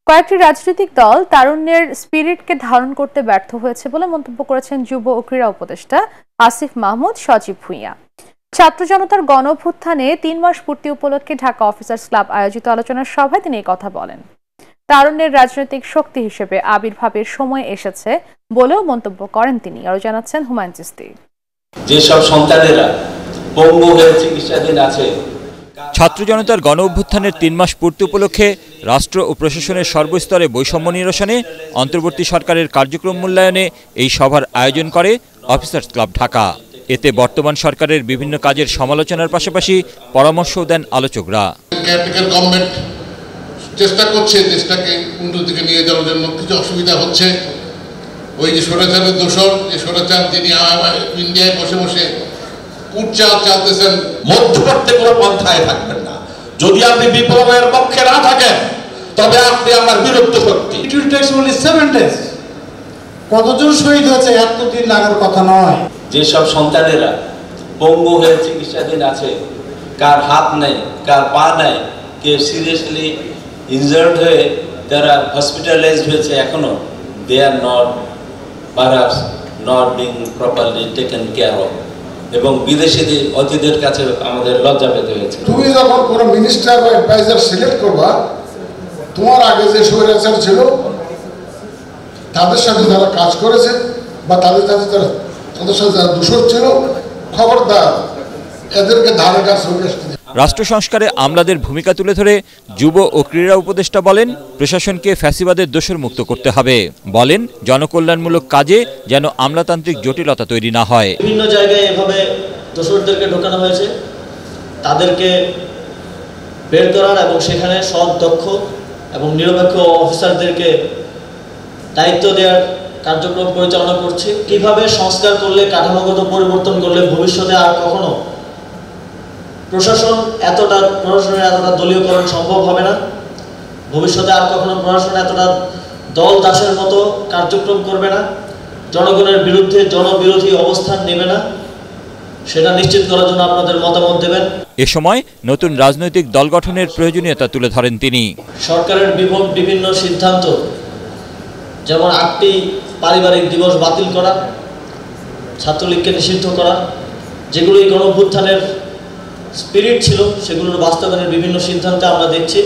কয়েকটি রাজনৈতিক দল তারুণ্যের স্পিরিটকে ধারণ করতে ব্যর্থ হয়েছে বলে মন্তব্য করেছেন যুব ও ক্রীড়া উপদেষ্টা আসিফ মাহমুদ সজীব ভুঁইয়া। ছাত্র জনতার গণঅভ্যুত্থানে ৩ মাস পূর্তি উপলক্ষে ঢাকা অফিসার্স ক্লাব আয়োজিত আলোচনা সভায় তিনি এই কথা বলেন। তারুণ্যের রাজনৈতিক শক্তি হিসেবে আবির্ভাবের সময় এসেছে বলেও মন্তব্য করেন তিনি। আরো জানাচ্ছেন হুমায়ুন চিস্তি। যেসব সন্তানেরা পঙ্গু হয়ে চিকিৎসাধীন আছে, ছাত্র জনতার গণঅভ্যুত্থানের ৩ মাস পূর্তি উপলক্ষে রাষ্ট্র ও প্রশাসনের সর্বস্তরে বৈষম্য নিরসনে অন্তর্বর্তী সরকারের কার্যক্রম মূল্যায়নে এই সভার আয়োজন করে অফিসার্স ক্লাব ঢাকা। এতে বর্তমান সরকারের বিভিন্ন কাজের সমালোচনার পাশাপাশি পরামর্শও দেন আলোচকরা। গভর্নমেন্ট চেষ্টা করছে দেশটাকে উন্নত দিকে নিয়ে যাওয়ার জন্য, কিছু অসুবিধা হচ্ছে। ওই যে স্বৈরাচারের দোষর, যে স্বৈরাচার যিনি ইন্ডিয়ায় বসে বসে কুটচাল চালতেছেন, মধ্যবর্তী কোনো পন্থায় থাকবেন না। যদি আপনি বিপ্লবের পক্ষে না থাকেন তবে আপনি আমার বিরুদ্ধ শক্তি। It will take only 7 days. কতজন শহীদ হয়েছে এতদিন লাগার কথা নয়। যেসব সন্তানেরা পঙ্গু হয়ে চিকিৎসাধীন আছে, কার হাত নেই, কার পা নেই, কেউ সিরিয়াসলি ইনজার্ড হয়ে যারা হসপিটালাইজড হয়েছে, এখনো they are not perhaps not being properly taken care of, এবং বিদেশি অতিথিদের কাছে আমাদের লজ্জা পেতে হয়েছে। তুমি যখন কোনো মিনিস্টার বা অ্যাডভাইজার সিলেক্ট করবা, তোমার আগে যে স্বৈরাচার ছিল তাদের সাথে যারা কাজ করেছে বা তাদের সাথে যারা দূষণ ছিল, খবরদার এদেরকে ধারে কাজ হয়ে। রাষ্ট্র সংস্কারে আমলাদের ভূমিকা তুলে ধরে যুব ও ক্রীড়া উপদেষ্টা বলেন, প্রশাসনকে ফ্যাসিবাদের দোষর মুক্ত করতে হবে। বলেন, জনকল্যাণমূলক কাজে যেন আমলাতান্ত্রিক জটিলতা তৈরি না হয়। বিভিন্ন জায়গায় এভাবে দোষরদেরকে ঢোকানো হয়েছে, তাদেরকে বের করার এবং সেখানে সৎ, দক্ষ এবং নিরপেক্ষ অফিসারদেরকে দায়িত্ব দেওয়ার কার্যক্রম পরিচালনা করছি। কিভাবে সংস্কার করলে, কাঠামোগত পরিবর্তন করলে ভবিষ্যতে আর কখনো প্রশাসনের এতটা দলীয়করণ সম্ভব হবে না। ভবিষ্যতে আর কখনো প্রশাসন এতটা দল দাসের মতো কার্যক্রম করবে না, জনগণের বিরুদ্ধে জনবিরোধী অবস্থান নেবে না, সেটা নিশ্চিত করার জন্য আপনাদের মতামত দেবেন। এ সময় নতুন রাজনৈতিক দল গঠনের প্রয়োজনীয়তা তুলে ধরেন তিনি। সরকারের বিভিন্ন সিদ্ধান্ত, যেমন 8টি পারিবারিক দিবস বাতিল করা, ছাত্রলীগকে নিষিদ্ধ করা, যেগুলো এই গণঅভ্যুত্থানের স্পিরিট ছিল, সেগুলোর বাস্তবায়নের বিভিন্ন সিদ্ধান্তে আমরা দেখছি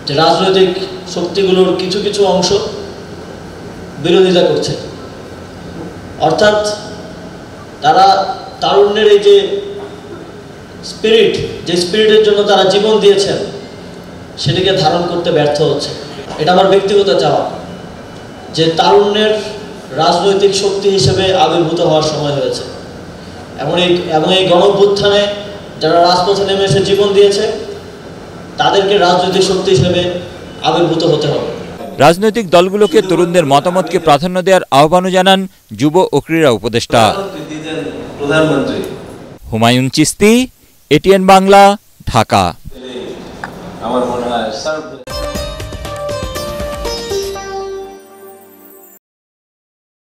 যে রাজনৈতিক শক্তিগুলোর কিছু কিছু অংশ বিরোধিতা করছে। অর্থাৎ তারা তারুণ্যের এই যে স্পিরিট, যে স্পিরিটের জন্য তারা জীবন দিয়েছেন, সেটিকে ধারণ করতে ব্যর্থ হচ্ছে। এটা আমার ব্যক্তিগত চাওয়া যে তারুণ্যের রাজনৈতিক শক্তি হিসেবে আবির্ভূত হওয়ার সময় হয়েছে, এবং এই গণঅভ্যুত্থানে যারা রাজপথে নেমে এসে জীবন দিয়েছে, তাদেরকে রাজনৈতিক শক্তি হিসেবে আবির্ভূত হতে হবে। রাজনৈতিক দলগুলোকে তরুণদের মতামতকে প্রাধান্য দেওয়ার আহ্বানও জানান যুব ও ক্রীড়া উপদেষ্টা। প্রধানমন্ত্রী হুমায়ুন চিস্তি, এটিএন বাংলা, ঢাকা। আমার মনে হয়